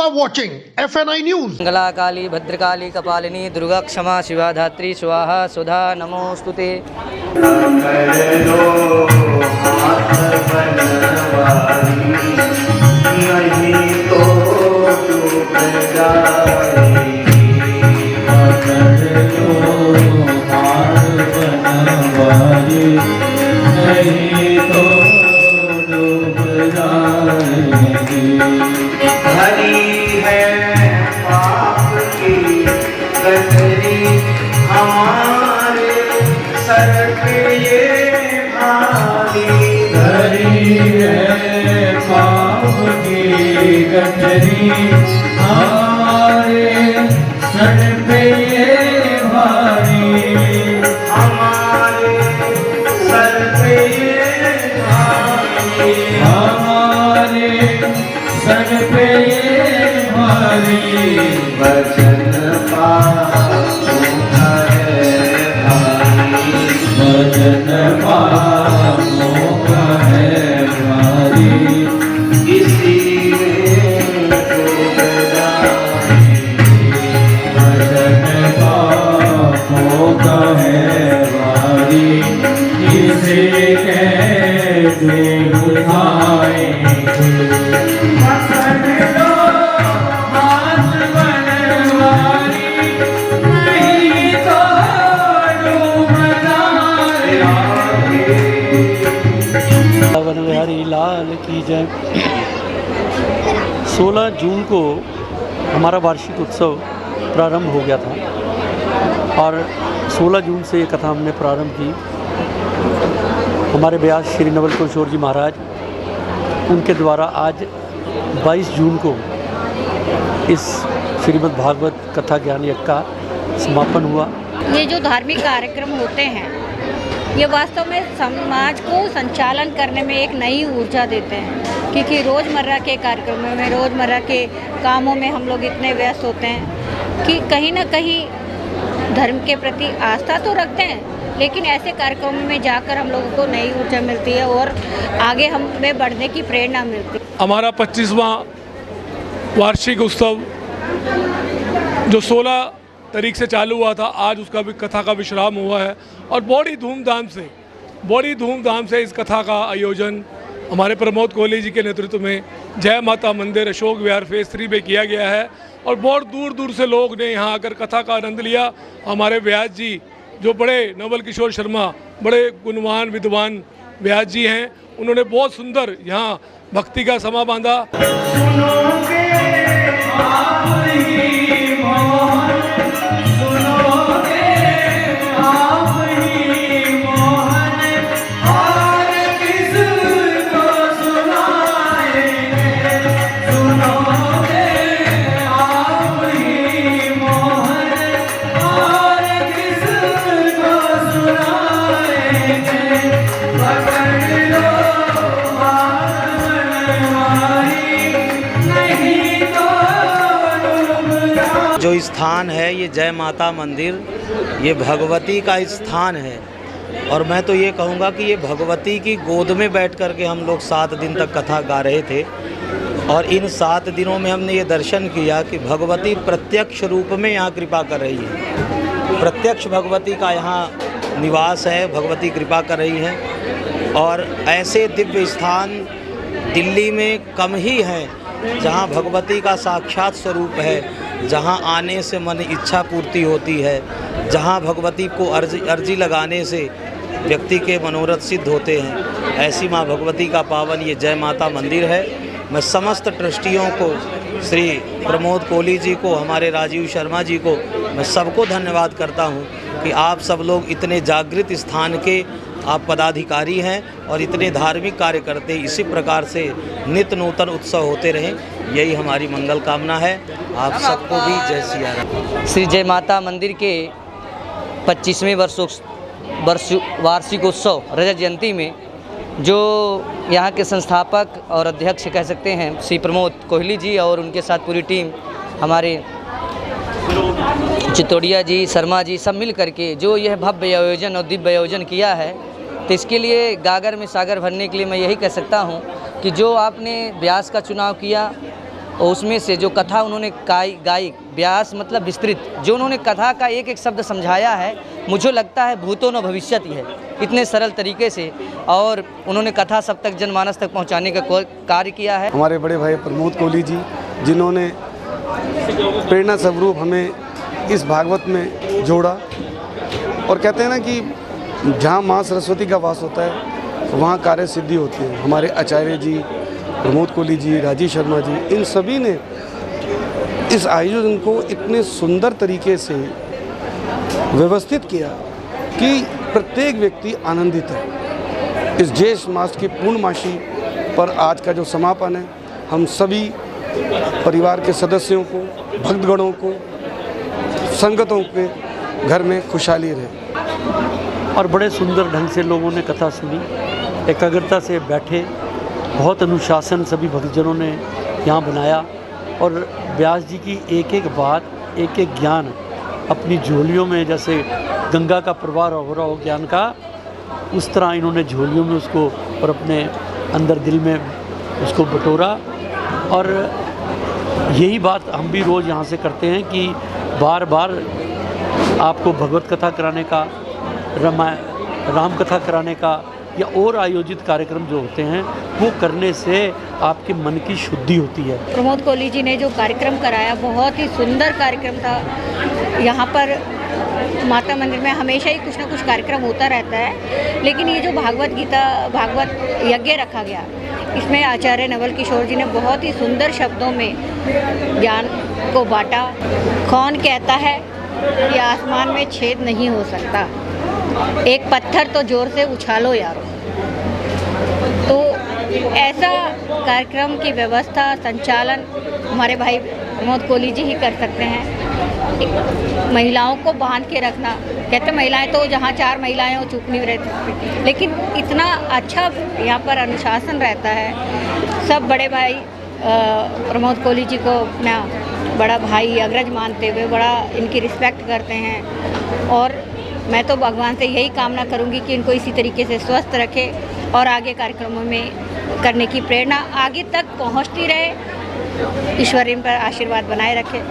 are watching FNI News. Mangla Kali Bhadrakali कपालिनी दुर्गा क्षमा शिवा धात्री स्वाहा सुधा नमोस्तुते। हरी है पाप की गठरी हमारे सर पे ये भारी। हरी है पाप की गठरी हमारे सर पे ये भारी। हमारे सर पे ये भारी। हमारे सर पे ये भारी। वचन पापों का है भारी। वचन पापों का है भारी। इसी में डूब जाए। वचन पापों का है भारी। इसे कैसे बुझाएंगे। बिहारी लाल की जय। 16 जून को हमारा वार्षिक उत्सव प्रारंभ हो गया था और 16 जून से ये कथा हमने प्रारंभ की। हमारे व्यास श्री नवल किशोर जी महाराज, उनके द्वारा आज 22 जून को इस श्रीमद् भागवत कथा ज्ञान यज्ञ का समापन हुआ। ये जो धार्मिक कार्यक्रम होते हैं ये वास्तव में समाज को संचालन करने में एक नई ऊर्जा देते हैं, क्योंकि रोज़मर्रा के कार्यक्रमों में, रोज़मर्रा के कामों में हम लोग इतने व्यस्त होते हैं कि कहीं ना कहीं धर्म के प्रति आस्था तो रखते हैं, लेकिन ऐसे कार्यक्रमों में जाकर हम लोगों को नई ऊर्जा मिलती है और आगे हमें बढ़ने की प्रेरणा मिलती है। हमारा 25वां वार्षिक उत्सव जो 16 तारीख से चालू हुआ था, आज उसका भी कथा का विश्राम हुआ है और बड़ी धूमधाम से इस कथा का आयोजन हमारे प्रमोद कोहली जी के नेतृत्व में जय माता मंदिर अशोक विहार फेज 3 में किया गया है और बहुत दूर दूर से लोग ने यहाँ आकर कथा का आनंद लिया। हमारे व्यास जी जो बड़े नवल किशोर शर्मा, बड़े गुणवान विद्वान व्यास जी हैं, उन्होंने बहुत सुंदर यहाँ भक्ति का समा बांधा। जो स्थान है ये जय माता मंदिर, ये भगवती का स्थान है और मैं तो ये कहूँगा कि ये भगवती की गोद में बैठ कर के हम लोग 7 दिन तक कथा गा रहे थे और इन 7 दिनों में हमने ये दर्शन किया कि भगवती प्रत्यक्ष रूप में यहाँ कृपा कर रही है। प्रत्यक्ष भगवती का यहाँ निवास है, भगवती कृपा कर रही है और ऐसे दिव्य स्थान दिल्ली में कम ही हैं जहाँ भगवती का साक्षात स्वरूप है, जहाँ आने से मन इच्छा पूर्ति होती है, जहाँ भगवती को अर्जी लगाने से व्यक्ति के मनोरथ सिद्ध होते हैं। ऐसी माँ भगवती का पावन ये जय माता मंदिर है। मैं समस्त ट्रस्टियों को, श्री प्रमोद कोहली जी को, हमारे राजीव शर्मा जी को, मैं सबको धन्यवाद करता हूँ कि आप सब लोग इतने जागृत स्थान के आप पदाधिकारी हैं और इतने धार्मिक कार्य करते, इसी प्रकार से नित्य नूतन उत्सव होते रहें, यही हमारी मंगल कामना है। आप सबको भी जय सिया राम। श्री जय माता मंदिर के 25वें वार्षिक उत्सव रजत जयंती में जो यहाँ के संस्थापक और अध्यक्ष कह सकते हैं श्री प्रमोद कोहली जी और उनके साथ पूरी टीम, हमारे चितौड़िया जी, शर्मा जी, सब मिल करके जो यह भव्य आयोजन और दिव्य आयोजन किया है, तो इसके लिए गागर में सागर भरने के लिए मैं यही कह सकता हूँ कि जो आपने व्यास का चुनाव किया और उसमें से जो कथा उन्होंने गाई व्यास मतलब विस्तृत, जो उन्होंने कथा का एक एक शब्द समझाया है, मुझे लगता है भूतो न भविष्यति है, इतने सरल तरीके से। और उन्होंने कथा सब तक जनमानस तक पहुंचाने का कार्य किया है। हमारे बड़े भाई प्रमोद कोहली जी, जिन्होंने प्रेरणा स्वरूप हमें इस भागवत में जोड़ा। और कहते हैं ना कि जहाँ माँ सरस्वती का वास होता है वहाँ कार्य सिद्धि होती है। हमारे आचार्य जी, प्रमोद कोहली जी, राजीव शर्मा जी, इन सभी ने इस आयोजन को इतने सुंदर तरीके से व्यवस्थित किया कि प्रत्येक व्यक्ति आनंदित है। इस ज्येष्ठ मास की पूर्णमासी पर आज का जो समापन है, हम सभी परिवार के सदस्यों को, भक्तगणों को, संगतों के घर में खुशहाली रहे। और बड़े सुंदर ढंग से लोगों ने कथा सुनी, एकाग्रता से बैठे, बहुत अनुशासन सभी भक्तजनों ने यहाँ बनाया। और व्यास जी की एक एक बात, एक एक ज्ञान अपनी झोलियों में, जैसे गंगा का प्रवाह हो रहा हो ज्ञान का, उस तरह इन्होंने झोलियों में उसको और अपने अंदर दिल में उसको बटोरा। और यही बात हम भी रोज़ यहाँ से करते हैं कि बार बार आपको भगवत कथा कराने का, राम कथा कराने का या और आयोजित कार्यक्रम जो होते हैं वो करने से आपके मन की शुद्धि होती है। प्रमोद कोहली जी ने जो कार्यक्रम कराया बहुत ही सुंदर कार्यक्रम था। यहाँ पर माता मंदिर में हमेशा ही कुछ ना कुछ कार्यक्रम होता रहता है, लेकिन ये जो भागवत यज्ञ रखा गया, इसमें आचार्य नवल किशोर जी ने बहुत ही सुंदर शब्दों में ज्ञान को बांटा। कौन कहता है कि आसमान में छेद नहीं हो सकता, एक पत्थर तो जोर से उछालो यारो। तो ऐसा कार्यक्रम की व्यवस्था, संचालन हमारे भाई प्रमोद कोहली जी ही कर सकते हैं। महिलाओं को बांध के रखना, कहते महिलाएं तो जहाँ 4 महिलाएं हो चुप नहीं रहती, लेकिन इतना अच्छा यहाँ पर अनुशासन रहता है। सब बड़े भाई प्रमोद कोहली जी को अपना बड़ा भाई अग्रज मानते हुए बड़ा इनकी रिस्पेक्ट करते हैं। और मैं तो भगवान से यही कामना करूंगी कि इनको इसी तरीके से स्वस्थ रखे और आगे कार्यक्रमों में करने की प्रेरणा आगे तक पहुंचती रहे। ईश्वर इन पर आशीर्वाद बनाए रखे।